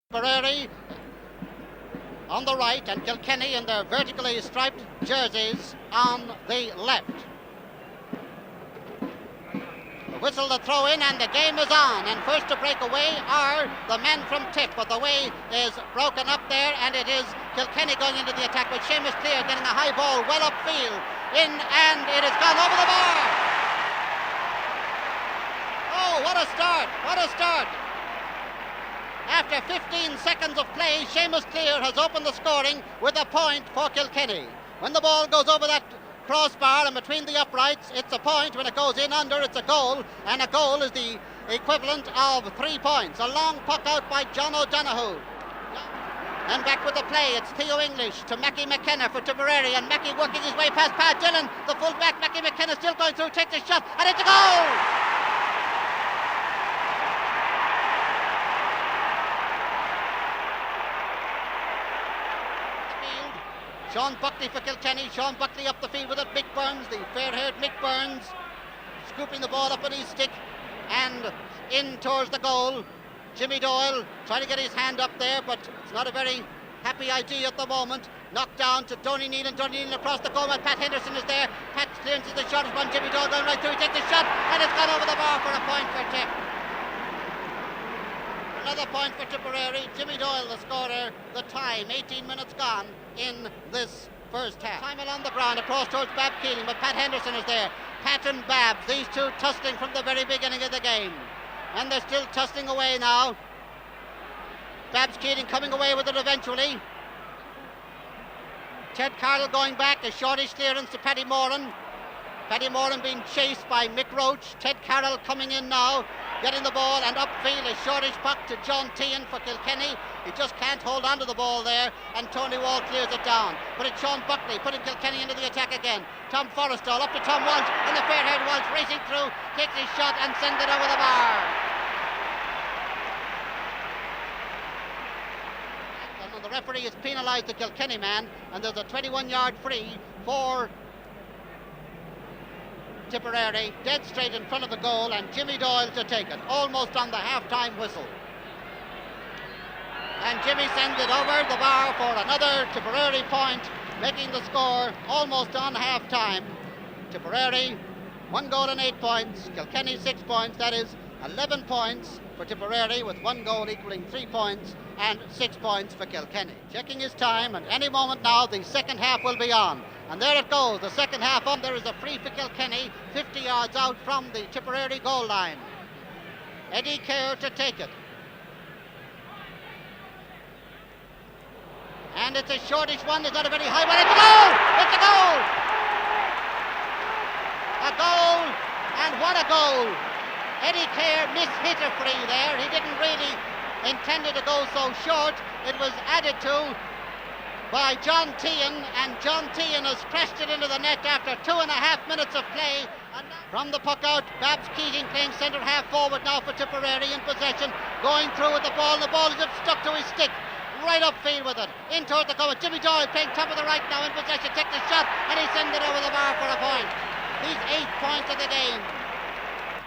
Tipperary on the right and Kilkenny in their vertically striped jerseys on the left. The whistle, the throw in, and the game is on. And first to break away are the men from Tip, but the way is broken up there, and it is Kilkenny going into the attack with Seamus Clear getting a high ball well upfield in, and it has gone over the bar. Oh, what a start! What a start! After 15 seconds of play, Seamus Clear has opened the scoring with a point for Kilkenny. When the ball goes over that crossbar and between the uprights, it's a point. When it goes in under, it's a goal, and a goal is the equivalent of 3 points. A long puck out by John O'Donoghue. And back with the play, it's Theo English to Mackie McKenna for Tipperary, and Mackie working his way past Pat Dillon, the full-back. Mackie McKenna still going through, takes a shot, and it's a goal! Sean Buckley for Kilkenny. Sean Buckley up the field with it. Mick Burns, the fair-haired Mick Burns, scooping the ball up on his stick and in towards the goal. Jimmy Doyle trying to get his hand up there, but it's not a very happy idea at the moment. Knocked down to Donie Nealon. Donie Nealon across the goal, and Pat Henderson is there. Pat clearances the shot. One Jimmy Doyle going right through. He takes the shot, and it's gone over the bar for a point for Tip. Another point for Tipperary. Jimmy Doyle, the scorer. The time, 18 minutes gone in this first half. Time along the ground, across towards Babs Keating, but Pat Henderson is there. Pat and Babs, these two tussling from the very beginning of the game. And they're still tussling away now. Babs Keating coming away with it eventually. Ted Carroll going back, a shortish clearance to Paddy Moran. Paddy Moran being chased by Mick Roach. Ted Carroll coming in now, getting the ball, and upfield a shortish puck to John Tehan for Kilkenny. He just can't hold on to the ball there, and Tony Wall clears it down. But it's Sean Buckley putting Kilkenny into the attack again. Tom Forrestal up to Tom Walsh, and the fair-haired Walsh racing through, takes his shot and sends it over the bar. And the referee has penalised the Kilkenny man, and there's a 21-yard free for Tipperary, dead straight in front of the goal, and Jimmy Doyle to take it, almost on the half-time whistle. And Jimmy sends it over the bar for another Tipperary point, making the score almost on half-time. Tipperary, 1 goal and 8 points. Kilkenny, 6 points. That is 11 points for Tipperary, with 1 goal equaling 3 points, and 6 points for Kilkenny. Checking his time, and any moment now the second half will be on. And there it goes, the second half on. There is a free for Kilkenny, 50 yards out from the Tipperary goal line. Eddie Kerr to take it. And it's a shortish one, it's not a very high one. It's a goal! It's a goal! A goal, and what a goal! Eddie Kerr mishit a free there. He didn't really intend it to go so short. It was added to by John Tehan, and John Tehan has crashed it into the net after 2.5 minutes of play. And from the puck out, Babs Keating playing centre half forward now for Tipperary in possession, going through with the ball, and the ball is stuck to his stick. Right upfield with it, in towards the goal. Jimmy Doyle playing top of the right now in possession, takes the shot, and he sends it over the bar for a point. He's 8 points of the game.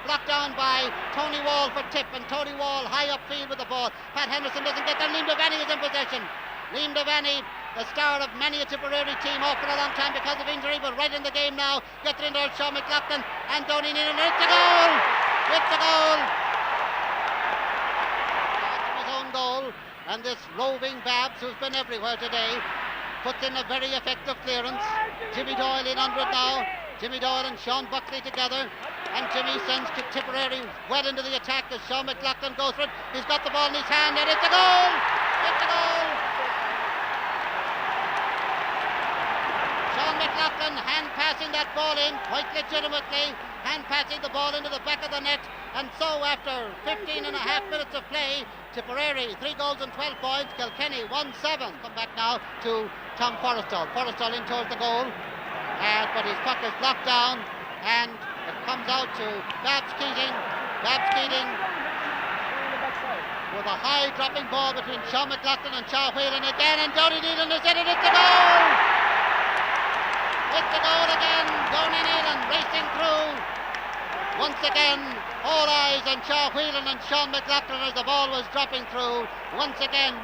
Blocked down by Tony Wall for Tip, and Tony Wall high upfield with the ball. Pat Henderson doesn't get there. Liam Devaney is in possession. Liam Devaney, the star of many a Tipperary team, off for a long time because of injury, but right in the game now. Gets it in there, Sean McLaughlin and Donie Nealon. It's a goal! It's a goal! His own goal, and this roving Babs, who's been everywhere today, puts in a very effective clearance. Jimmy Doyle in under it now. Jimmy Doyle and Sean Buckley together, and Jimmy sends Tipperary well into the attack as Sean McLaughlin goes for it. He's got the ball in his hand, and it's a goal! It's a goal! Sean McLaughlin hand passing that ball in quite legitimately, hand passing the ball into the back of the net, and so after 15.5 minutes of play, Tipperary 3 goals and 12 points, Kilkenny 1-7. Come back now to Tom Forrestal. Forrestal in towards the goal, but his puck is blocked down, and it comes out to Babs Keating. Babs Keating with a high dropping ball between Sean McLaughlin and Charles Whelan again, and Donie Nealon is in it. It's a goal! It's a goal again. Donie Nealon racing through Once again, all eyes on Shaw Whelan and Sean McLaughlin as the ball was dropping through. Once again,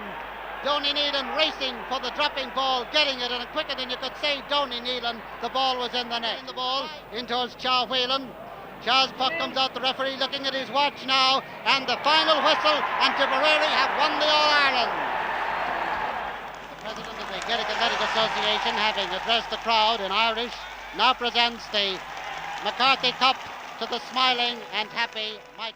Donie Nealon racing for the dropping ball, getting it, and quicker than you could say Donie Nealon, the ball was in the net. The ball in towards Shaw Whelan. Shaw's puck comes out, the referee looking at his watch now, and the final whistle, and Tipperary have won the All Ireland. The president of the Gaelic Athletic Association, having addressed the crowd in Irish, now presents the McCarthy Cup to the smiling and happy Michael.